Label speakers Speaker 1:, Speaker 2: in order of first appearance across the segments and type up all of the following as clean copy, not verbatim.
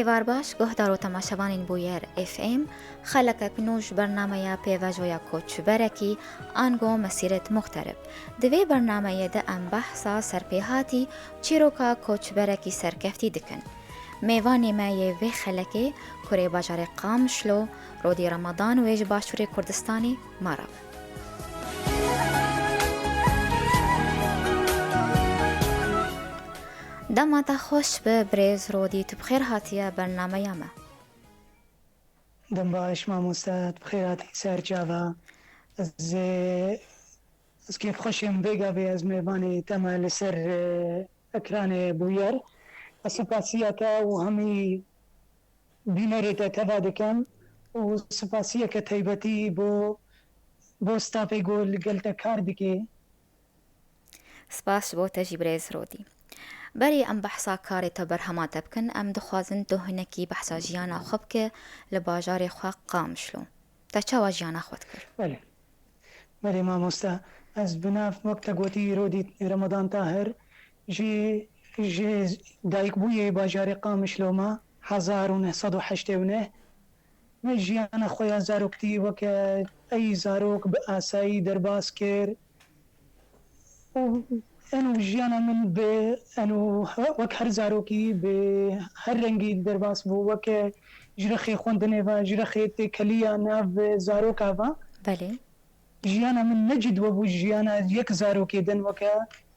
Speaker 1: ایوار باش گهدار و تماشاوانین بویر اف ام خلق کنوش برنامه پیواجویا کوچ برکی آنگو مسیرت مخترب دوی برنامه ده ام بحثا سرپیهاتی چیروکا کوچ برکی سرکفتی دکن میوانی مایه وی خلقه کره باجار قام شلو رودی رمضان ویج باشوری کردستانی مارا دمتا خوش به بریز رودی تو بخیر هاتیه برنامه یامه
Speaker 2: دم باش مامۆستا بخێراتی سەرچاوە ez kêf xweşêm vêgavê ez mêvanê tema li ser ekranê bûyer ez spasiya te û hemî bînerê te teva dikim û spasiyeke taybetî bo stafê got li gel te kar dike.
Speaker 1: سپاس بۆ تەژی برێز ڕۆدی بەری ئەم بەحسا کارێتە بەرهەماتە بکەن ئەم دخوازن تۆ هەنێکی بەحسا ژیانە خۆ بکە لە باژارێ خوا قامشلو تا چاوا ژیانە خۆت کرد
Speaker 2: بەێ مامۆستا ez binaf wek te gotî Rodî Remadan Tahir ji dayikbûyê bajarê Qamişlo me 1989 me jiyana xwe ya zaroktî weke ey zarok bi asayî derbas kir û jiyana min bi wek her zarokî bi her rengî derbas bû weke ji rexê xwendinê ve ji rexê têkeliya nav zaroka ve
Speaker 1: بەێ
Speaker 2: jiyana min necid webû jiyana yek zarokê din weke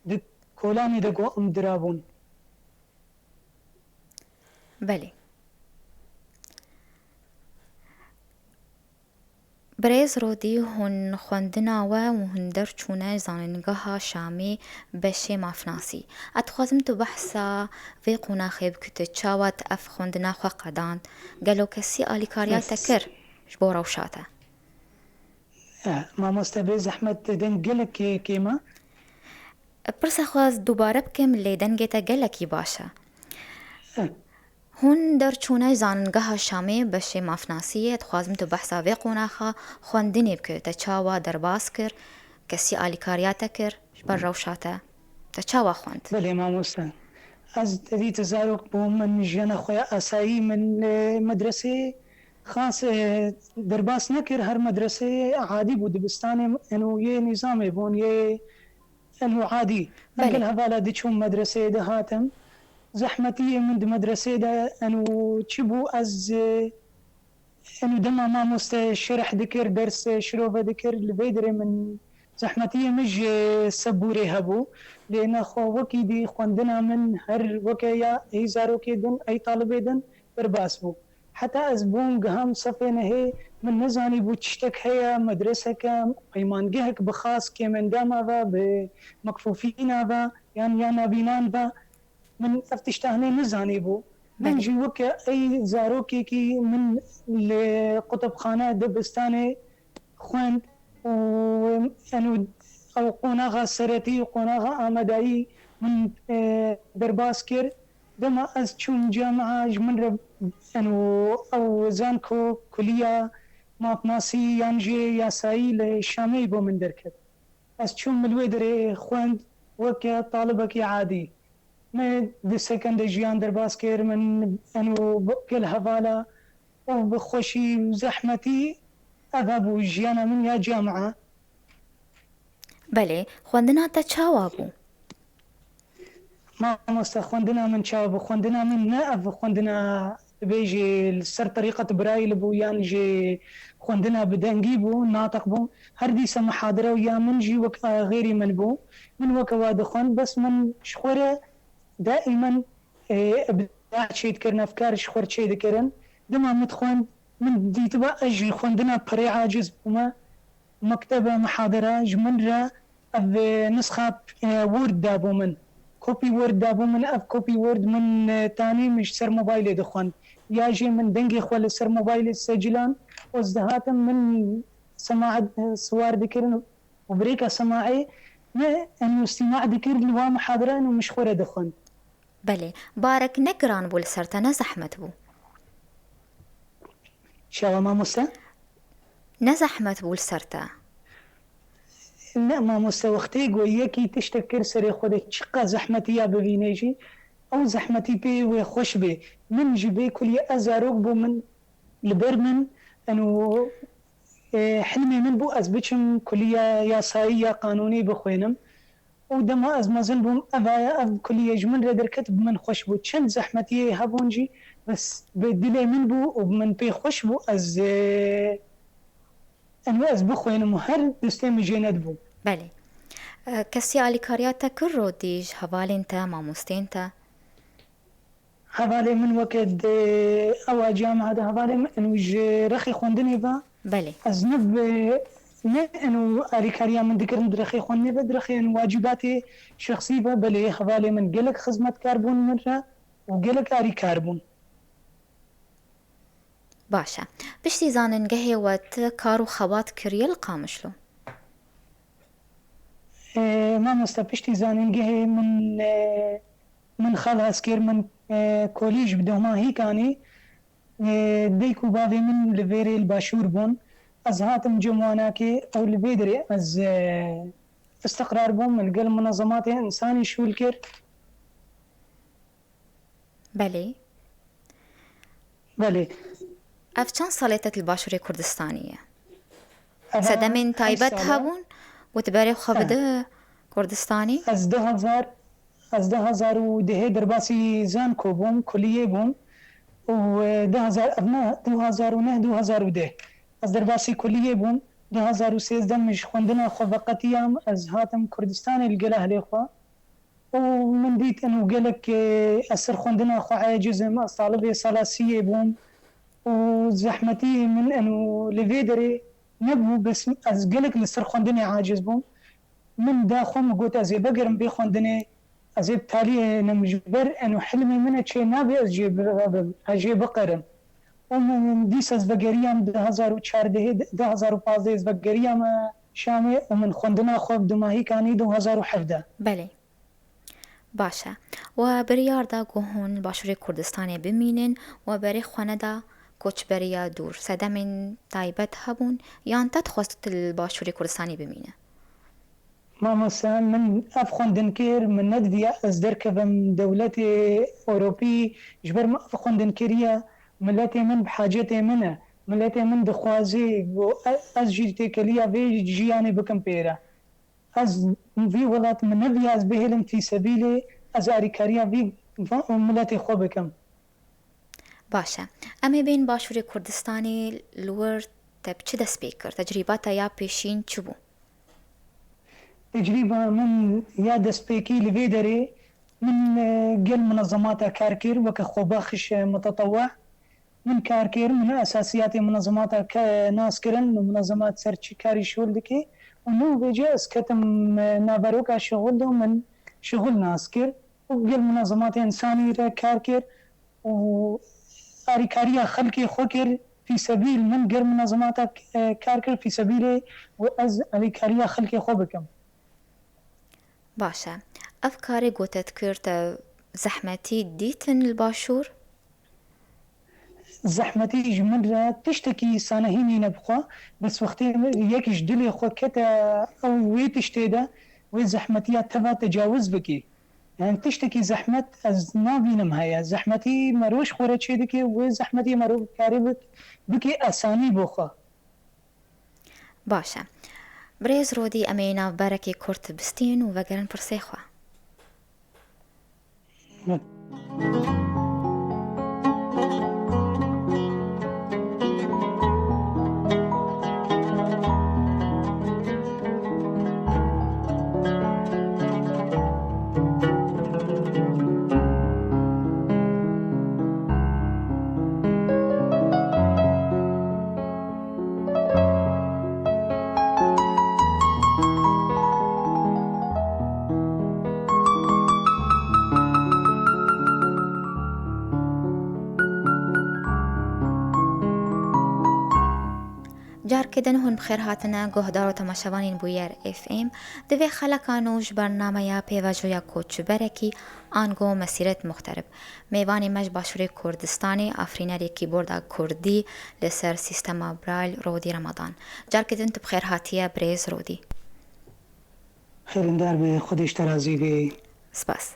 Speaker 2: di kolanê de got em dirabûn.
Speaker 1: بەێ برێز ڕۆدی هون خوێندناوە و هون دەرچوونە زانینگەها شامی بەشێ مافناسی ئەتخوازم تو بەحسا vê قوناخێ بکتە چاوات ئەف خوێندنا خوا قەدان گەلۆ کەسی ئالیکاریاتە کرد ji بۆ ڕەوشاتە
Speaker 2: مامۆستا بێ زەحمەت دەنگ gelek kêma
Speaker 1: پرسە خواز دووبارە بکەم لێ دەنگێتە گەلێکی باشە هون دەرچوونە زاننگەها شامێ بەشێ مافناسیە دخوازم تو بەحسا vê قوناخە خوێندنێ بکەوێتە چاوا دەرباز کرد کەسی ئالیکاریاتە کرد بەر ڕەوشاتە تە چاوا خوێند
Speaker 2: بەێ مامۆستا ez dîte zarok bû min jiyana xwe ya asayî min medresê xas derbas nekir her medreseyê adî bû dibistanê yê nîzamê bûn yê adî gel hevala diçûm medreseyê de hatim zehmetiyê min di medresê de çi bû ez dema mamoste şerh dikir ders şirove dikir li vê derê min zehmetiyê min ji sebûrê hebû lê nexwe wekî dî xwendina min her weke ya ey zarokê din ey talibê din birbas bû heta ez bûm giham sefê nehê min nezanîbû tiştek heye medreseke peymangehek bi xas kêmendama ve bi mekfûfîna ve yan ya nabînan ve min ev tiştehnê nizanîbû min jî weke ey zarokekî min li qutubxane dibistanê xwend ew qonaxa seretî û qonaxa amedayî min derbas kir dema ez çûm camia ji min re ew zanko kuliya mafnasî yan jê yasayî li Şamê bo min derket ez çûm li wê derê xwend weke talibekî adî me di sekendê jiyan derbas kir min gel hevala û bi xweşî zehmetî ev hebû jiyana min ya camia
Speaker 1: بەێ خوێندنا تە چاوا بوو
Speaker 2: مامۆستا خوێندنا من چاو بوو خوێندنا من ne ev خوێندنا dibêjê li ser terîqet birayî li bû yan jê خوێندنا bi dengî bû nateq bû her dîsa mihadire û ya min jî wek غêrî min bû min weke wa dixwend bes min ji xwe re daîmen ibda çê dikirin efkar ji xwe re çê dikirin dima min dixwend min dîtiba ez jî خوێندنا perê aciz bûme mektebe mihadire ji min re ev nisxa word dabû min kopî word dabû min ev kopî word min tanî min ji ser mobaylê dixwend ya jê min dengê xwe li ser mobaylê secilan ez dihatim min semaet siwar dikirin û birêka semacê me îstîma dikir li wa mihadire min ji xwe re dixwend
Speaker 1: بەێ بارێک نەگران بوو لەسەرتە نەزەحمەت بوو
Speaker 2: شاوە مامۆستا
Speaker 1: نەزەحمەت بوو لەسەرتە
Speaker 2: نه مامۆستا وەختەی گۆیەکی تشتێک کرد سەرێ خۆدێک چقا زەحمەتی یا ببینێژی او زحمتي بي وخوش بي من جبي كل ازاروك بو من لبر من انو حلمي من بو از بچم كلية ياسائية قانوني بخوينم ودما از مازن بوم أف كلية جمن ردر كتب من خوش بو چند زحمتي هبونجي بس بدلي من بو ومن بي خوش بو از انو از بخوينم هر دستي مجيند بو.
Speaker 1: بله. کسی آلیکاریاتا کر رو دیج هوالین تا ماموستین تا؟
Speaker 2: هوالي من وقت أو جامعة هوالي من إنه رخي خوندني با
Speaker 1: بله.
Speaker 2: أزنب نه إنه أريكاريا من ذكر درخي خوندني با درخي إنه واجباتي شخصي با بله هوالي من قلق خدمت كاربون مرة وقلق أريكاربون.
Speaker 1: باشه. بشتی زانن گهی وات کارو خوات کریل قامشلو؟
Speaker 2: ما مستبشتي زانن جهي من خلاص كير من كوليج بدوما هي كاني ديكو بابي من لفيري الباشور بون از هاتم جمواناكي او لبيدري از استقرار بون من قل منظمات انساني شو الكير.
Speaker 1: بله.
Speaker 2: بله.
Speaker 1: اف چند سالتت الباشوری کردستانیه؟ سدمين تايبت هبون وتباري خبده كردستاني؟
Speaker 2: از 2000 وده درباسي زان كوبوم كلية بوم و 2009 از درباسي كلية بوم 2013 مش خوندنا خو وقتيام از هاتم كردستان القله ليخوا ومن ديت انه قالك اسر خوندنا خو عاجزم طالبي سلاسية بوم وزحمتي من انه لفيدري نبو بس از قالك لسر خوندني عاجز بوم من داخل قلت ازي بقرم بي خوندني ازي بتالي نمجبر انه حلمي منه شيء نابي اجي بقرم ومن ديس از بقريام 2014 از بقريام شامي ومن خوندنا خوب دماهي كاني 2017.
Speaker 1: بله. باشه. و بریار دا گوهون باشوری کردستانی بمینن و بری خانه دا کوچبریا دور سدمین تایبت هبون یان تدخواست الباشوری کردستانی بمینه؟
Speaker 2: ما مثلا من افخوندن كير من ندفيا از دركبم دولتي اوروبي جبر ما افخوندن كيريا ملتي من بحاجتي منه ملتي من دخوازي از جيتي كليا في جياني بكم بيرا از في ولات من ندفيا از بهلم في سبيلي از اريكاريا في ملتي خو بكم.
Speaker 1: باشه. اما بين باشوری کردستانی لور تب چه دست بیکر؟ تجربات یا پیشین چه بو؟
Speaker 2: تجربة من يا دسبيكي لفيدري من قل منظمات كاركير وكخوباخش متطوع من كاركير من أساسيات منظمات كناس كرن ومنظمات سرچي كاري شغل دكي ونو بيجي اسكتم نابروكا شغل دو من شغل ناسكر وقل منظمات إنساني كاركير وأريكاريا خلقي خوكر في سبيل من قل منظمات كاركير في سبيل وأز أريكاريا خلقي خوبكم.
Speaker 1: باشه. افکاری گوتت کرد زحمتی دیتن الباشور؟
Speaker 2: زحمتي جمرة تشتكي سانهيني نبخوا بس وقتي يكش دلي خو كتا او وي تشتيدا وي زحمتي تبا تجاوز بكي يعني تشتكي زحمت از نابينم هيا زحمتي مروش خورة تشيدكي وي زحمتي مرو كاري بكي اساني بخوا.
Speaker 1: باشه. بريز رودي امينا بركي كورت بستين ووقرن برسيخوا. جار كدن هون بخير هاتنا گهدار و تماشاوانین بویر اف ام دوی خلقانوش برنامه یا پیواجویا کوچ برکی آنگو مسیرت مخترب میوانی مج باشوری کردستانی افرینری کیبورد کردی لسر سیستم برایل رودی رمضان. جار كدن تو بخير هاتیه بریز رودی.
Speaker 2: خیرندار به خودش ترازی بی.
Speaker 1: سپاس.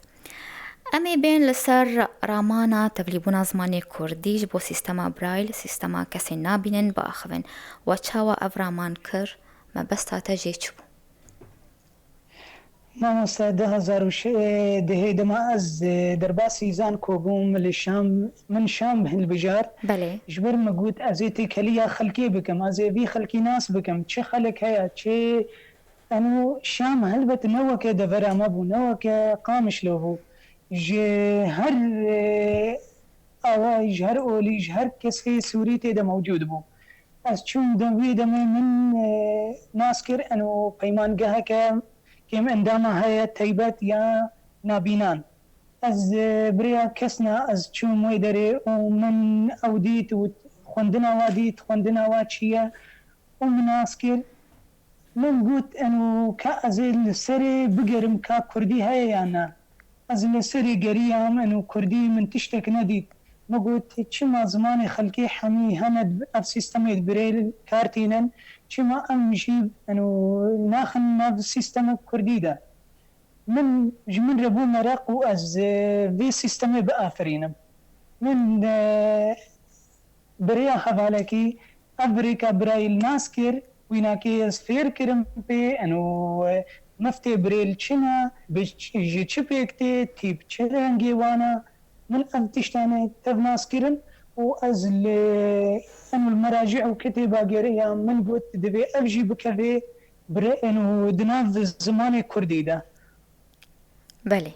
Speaker 1: امی بین لسر رامانا تبلیبونا زمانی کردیج بو سیستما برایل سیستما کسی نابینن با اخوین و چاوا اف رامان کر ما بستا تجی چبو
Speaker 2: مامۆستا 2006 دەهێدەما ئەس دەرباسی زان کۆبووم لە شام من شام هەلبژار
Speaker 1: بله
Speaker 2: ژبەر مەگوت ئەزێتی کەلیا خەلکێ بکەم ئەزێبی خەلکی ناس بکەم چه خەلک هەیە چێ ئەنو شام هەلبەت نەوەکە دەڤەرامە بوو نەوەکە قامش لۆ بوو ژێ هەر ئاوایش هەر ئۆلیش هەر کەسێ سووری تێدە مەوجود بوو ئەس چوون دەوێ دەمێ من ناس کرد ئەنو پەیمانگەهەکە کێم ئەندامە هەیە تەیبەت یا نابینان ئەس بریا کەسنا ئەس چوم وی دەرێ و من ئەو دیت و خوێندناوا دیت خوێندناوا چییە و مناس کرد من گوت ئەنو کا ئەزێ لەسەرێ بگەرم کا کوردی هەیە یانە ئەز لەسەرێ گەریام ئەنو کوردی من تشتێک نەدیت مەگوت چما زمانی خەلکی هەمی هەنە ئەف سیستەمێت برێل کارتینەن چما ئەمژی ئەنو ناخن ناو سیستەمە کوردیدا من ربو مەرەق و ئەز vê سیستەمێ بئافرینم من بریا هەڤالەکی ئەڤریکا برایل ناس کرد ویناکێ ئەس فێر کردم پێ ئەنو مەفتێ برێل چنە ژێ چ پێک تێ تیپ چ رەنگێ وانە من ئەم تیشتانە تەڤ ناس کردن و ئەز ئەنو المەراجع و کتێبا گێرەیە من گوت دەبێ ئەڤژی بکەوێ ئەنو دناو زمانی کوردیدا
Speaker 1: بله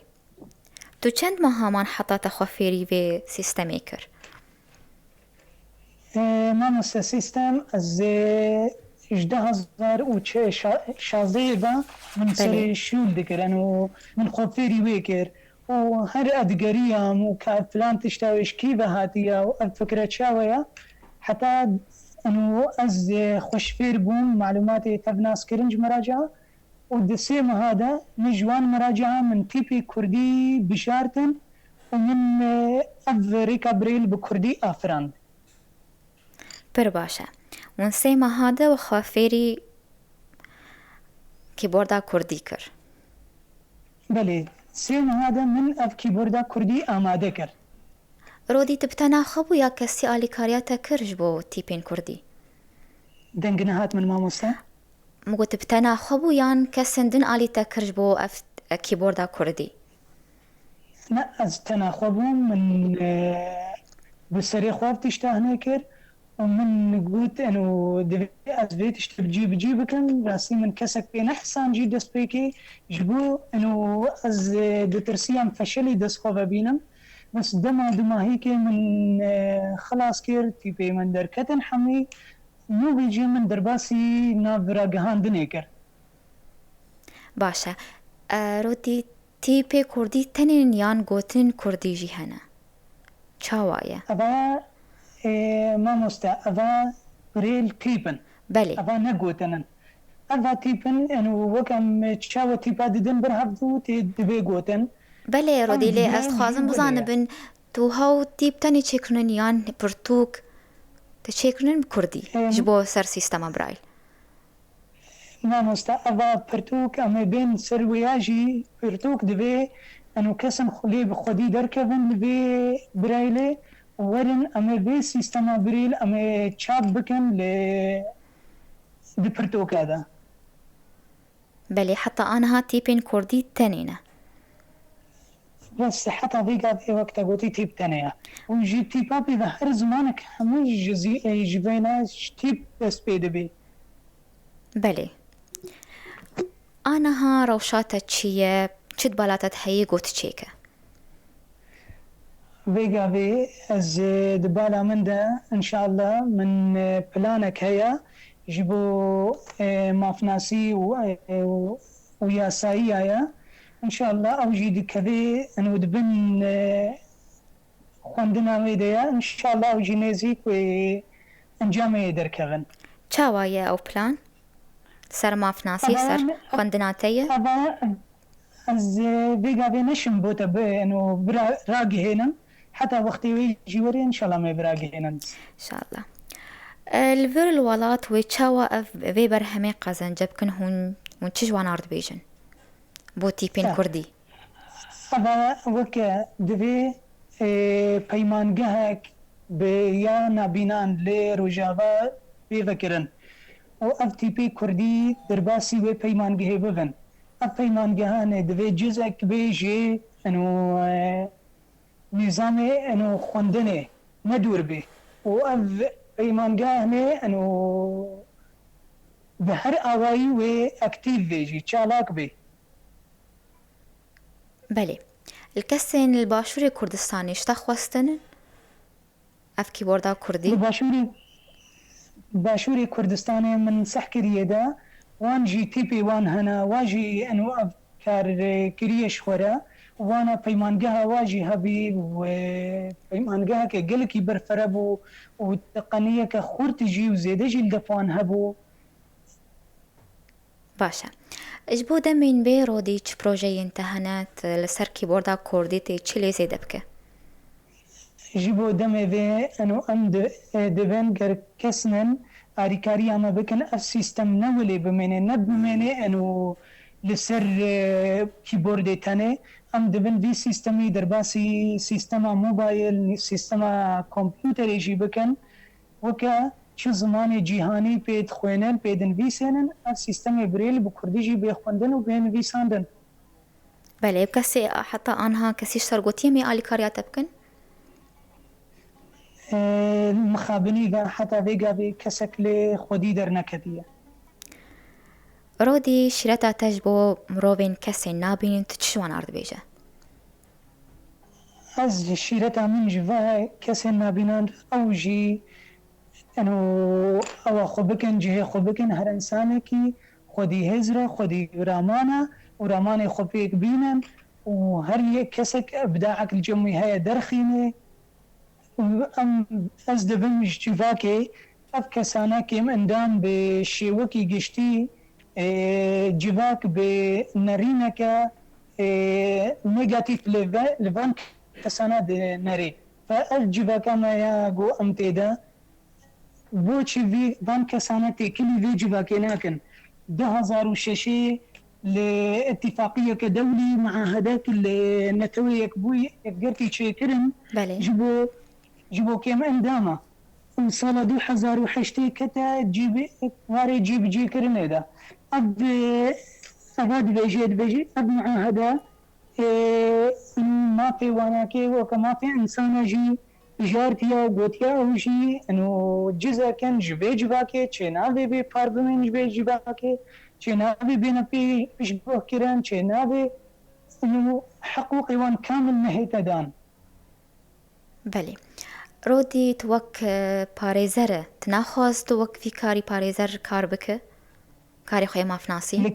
Speaker 1: تو چند ماهامان حتا خو فێری وێ سیستەمێ کرد
Speaker 2: مامۆستا سیستەم ئەز 16 دا من سەرێ شول دەکردن و من خۆ فێری وێ کرد و هەر ئەدگەریام و کە فلان تشتاوێش کیڤە هاتیە و ئەم فکرە چاوەیە حتا ئەنو ئەز خۆشفێر بووم معلوماتی تەڤ ناسکردنج مەراجعە و دەسێ مەهادا من جوان مەراجعە من تیپی کوردی بشارتن و من ئەڤ ڕێکا برێل بە کوردی ئافراند
Speaker 1: پر باشە ون سێ مەهادە و خوا فێری کیبۆردا کوردی کرد
Speaker 2: بەلێ سێ مەهادا من ئەڤ کیبۆردا کوردی ئامادە کرد
Speaker 1: ڕۆدی تبتە ناخەبوو یا کەسی ئالیکاریاتە کرد بۆ تیپین کوردی
Speaker 2: دەنگ نەهات من مامۆستا
Speaker 1: مگوت تبتە ناخەبوو یان کەسندن ئالیتە کرد بۆ ئەف کیبۆردا کوردی
Speaker 2: نه ئەز تەناخوا بووم من بسەرێ خواب تیشتا هەنێ کرد و من گوت ئەنو دەبێ ئەز بێ تشتە بجی بکەم ڕاستی من کەسێک پێ نەحسانجی دەست پێکێ ji بۆ ئەنو ئەز دەترسیام فەشەلی دەستخۆ ببینم بەس دەما دوماهیکێ من خلاص کرد تیپێ من دەرکەتن هەمووی نوێجێ من دەرباسی ناڤراگەهاندنێ کرد
Speaker 1: باشە ڕۆدی تیپێ کوردی تەنێن یان گوتن کوردیژی هەنە چاوایە
Speaker 2: ئەڤە مامۆستا ئەڤە برێل تیپن
Speaker 1: بەلێ
Speaker 2: ئەڤە نەگوتنن ئەڤە تیپن ئەنو وەکەم چاوە تیپا ددن بەر هەفتوو تێ دەبێ گوتن
Speaker 1: بەلێ ڕۆدی لێ ئەس خوازم بزانە بن تو هەو تیپ تەنی چێکردن یان پرتوک تە چێکردن کوردی ji بۆ سەر سیستەمە برایل
Speaker 2: مامۆستا ئەڤە پرتوک ئەمە بێن سەر ویاژی پرتوک دەبێ ئەنو کەسم لێ بخۆدی دەرکەبن لەبێ برایلێ وەرن ئەمە بێ سیستەما بریل ئەمە چاپ بکەن لێ دی پرتوکادا
Speaker 1: بەلێ حتا ئانها تیپین کوردی تەنێنە
Speaker 2: بس حتى ضيقة في وقت قوتي تيب تانية وجي تيب أبي ذا هر زمانك همي جبينا تيب بس بي
Speaker 1: بەلێ ئانەها ڕەوشاتە چییە چت بالاتت هەیە گوت چێکە
Speaker 2: ضيقة بي از دبالا من ده إن شاء الله من بلانك هيا جبو مافناسي وياسائي هيا إن شاء الله أوجي دكذي أنو دبن خوندنا ميديا إن شاء الله أوجي نزيك وإنجامي دركبن
Speaker 1: چاوایە ئەو پلان سەر مافناسی سەر خوێندناتەیە
Speaker 2: از بيقا بي نشم بوتا بي أنو راقي هينم حتى وقتي ويجي وري إن شاء الله ما براقي هينم
Speaker 1: انشاءالله الفر الولات وی چاوا وی برهمه قزنجه بکن هون چه جوان آرد بیجن بو تیپین کردی
Speaker 2: أبا وكا دبي بيمانجهك بيا نابينان لي رجابا بذكرن و اف تي بي كردي درباسي و بيمانجه ببن اف بيمانجهان دبي جزء بيجي انو نظامي انو خوندنه ندور به و اف بيمانجهانه انو بهر آوایی و اکتیو بيجي چالاك بي.
Speaker 1: بله الكسين الباشوري كردستاني اشتخوستن اف كيبوردا كردي
Speaker 2: باشوری کردستان من صح کریه دا وان جی تیپی وان هنا واجی انو افکار کریش خورا وانا پیمانگاه واجی هبی و پیمانگاه که گلکی برفربو و تقنیه که خورت جی و زیده جی الدفوان هبو.
Speaker 1: باشا اجبو دمين بي رودي چ بروجي انتهنات لسر كيبوردا كردي تي چلي زيده بك
Speaker 2: جيبو دمي في انو ام دبن گر كسنن اريكاري اما بكن اف سيستم نولي بميني نب بميني انو لسر كيبورد تاني ام دبن في سيستمي درباسي سيستما موبايل سيستما كمبيوتر يجي بكن وكا شو زمان جهاني بيد خوينن بيدن فيسنن اف سيستم بريل بكردي جي بيخوندن وبين فيساندن.
Speaker 1: بله بكسي حتى انها كسي شرقوتي مي آلي كاريات بكن
Speaker 2: مخابني حتى فيجا في كسك لي خودي در نكديه.
Speaker 1: رودي شرطة تجبو مروفين كسي نابين تتشوان عرض بيجا
Speaker 2: از شيرتا من جوا كسي نابينان او جي انو او خوبكن جه خوبكن هر انسان کی خودی هزرا خودی رامانا و رامان خوبيك بينن و هر یک کسك ابداعك الجمعي هيا درخينه ام از دبن جواكي اف كسانا كيم اندام بشيوكي قشتي جواك بنرينك نيجاتيف لفان كسانا دي نري فاف جواك ما ياغو امتيدا بوچی وی وان کسانه تکلی وی جواكي ناكن 2006 لاتفاقية كدولي معاهدات النتوية يكبوي يقدرتي تشيكرن
Speaker 1: بله
Speaker 2: جيبو كيم انداما وصال 2008 كتا جيب واري جيب جي كرنيدا اب اباد بيجي اب معاهدة ما في واناكي وكما في انسان جي جارتيا غوتيا وجي انو جزء كان جبي جباكي چنا بي باربمن جبي جباكي چنا بي بي بيشبه كيران چنا بي انو حقوقي وان كامل نهيتدان.
Speaker 1: بله رودي توك باريزر تناخوز توك في كاري باريزر كار بك كاري خويا ما فناسي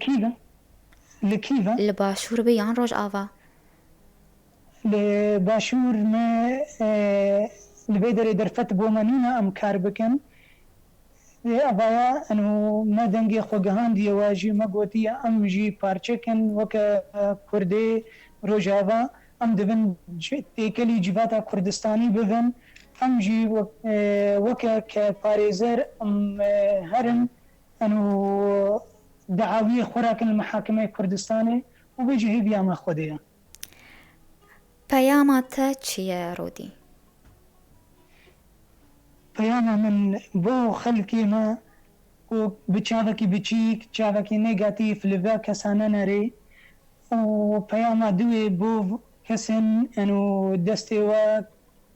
Speaker 2: لكيفا
Speaker 1: لباشور بيان روج آوا
Speaker 2: لباشور ما لبيدر درفت بومانينا ام كار بكن ابايا انو ما دنگي خوگهان دي واجي ما گوتي ام جي پارچكن وك كردي روجاوا ام دبن تيكلي جباتا كردستاني ببن ام جي وكا كباريزر ام هرن انو دعاوي خوراك المحاكمة كردستاني وبيجي هي ما خوديا.
Speaker 1: بياماتا چيا رودي؟
Speaker 2: بياما من بو خلقي ما بچاوكي بچيك چاوكي نيجاتيف لفا كسانا نري و بياما دوي بو كسن انو دستي و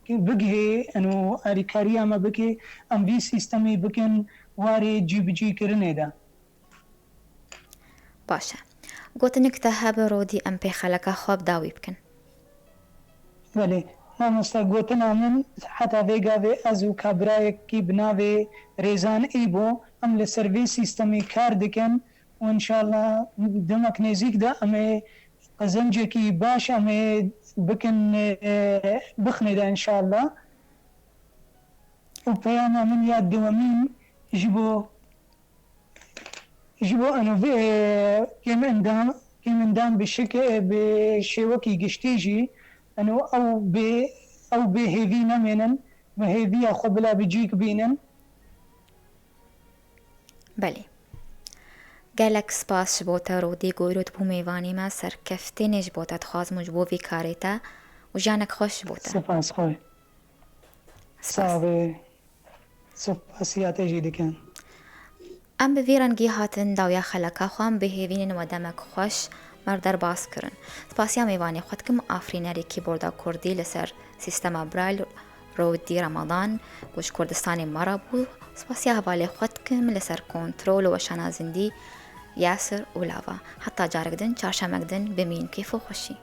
Speaker 2: بگه انو اريكاريا ما بكي ام في سيستمي بكن واري جي كرنه دا.
Speaker 1: باشا قوتنك تهاب رودي ام بي خلقا خواب داوي بكن
Speaker 2: بله ما مستا قوتنا من حتى فيغا في ازو كابرايك كي بناوي ريزان ايبو ام لسرفي سيستمي كار دكن وان شاء الله دمك نزيك دا امي قزنجكي باش امي بكن بخني دا ان شاء الله وبيانا من ياد دوامين يجيبو انو كم اندام بشوكي قشتيجي انو او بهيفينا منن وهيفيا خبلا بجيك بينن.
Speaker 1: بله گلک سپاس بوتا رو دی گویروت بو میوانی ما سر کفتینش بوتا تخواز مج بو وی کاریتا و جانک خوش بوتا.
Speaker 2: سپاس خوی. صعبه سپاسیات جدی کن.
Speaker 1: ام به ویرانگی هاتن داویا خلکا خوام به هیوین و دمک خوش مردر باز کرن. سپاسیا میوانی خود کم آفرینری کیبوردا کردی لسر سیستم برایل رو دی رمضان گوش کردستانی مرا بو. سپاسیا حوالی خود کم لسر کنترل و شنازندی یاسر و لاوا. حتی جارگدن چارشمگدن بمین کیف و خوشی.